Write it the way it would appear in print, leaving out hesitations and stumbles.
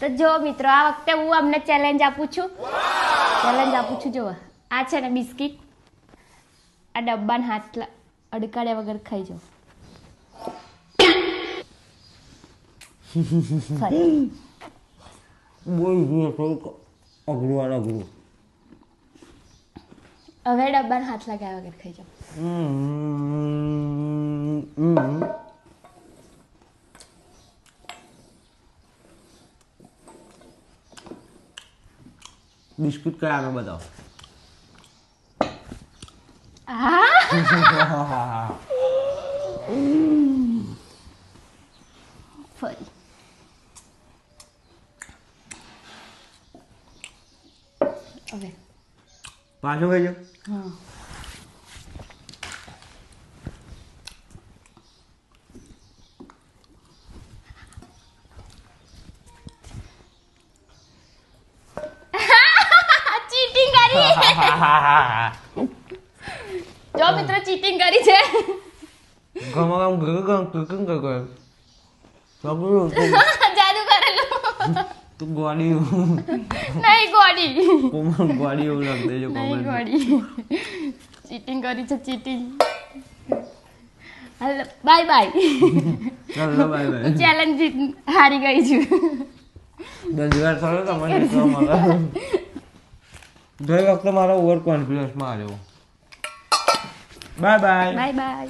તો જો મિત્રો આ વખતે હું અમને ચેલેન્જ આપું છું. જો આ છે ને બિસ્કિટ, આ ડબ્બાના હાથ અડકાડ્યા વગર ખાઈ જાઓ. બોલ થોડુંક અઘરું. હવે ડબ્બાના હાથ લગાવ્યા વગર ખાઈ જાઓ. બિસ્કિટ કયા અમે બતાવો. ફરી હવે પાછું કહેજો. હા ચીટિંગ કરી. જો મિત્રો ચીટિંગ કરી છે. જાદુ કરેલું. તું ગોડી નહીં ગોડી. ગોડી એવું લખ દેજો નહીં કોમેન્ટ. ગોડી. ચીટિંગ કરી છે ચીટિંગ. હાલો બાય બાય. ચાલો બાય બાય. ચેલેન્જ હારી ગઈ છું. દંજવાર થયો તમને શીખવા મળે. ગઈ વખતે મારો ઓવર કોન્ફિડન્સમાં આવ્યો. Bye bye. Bye bye.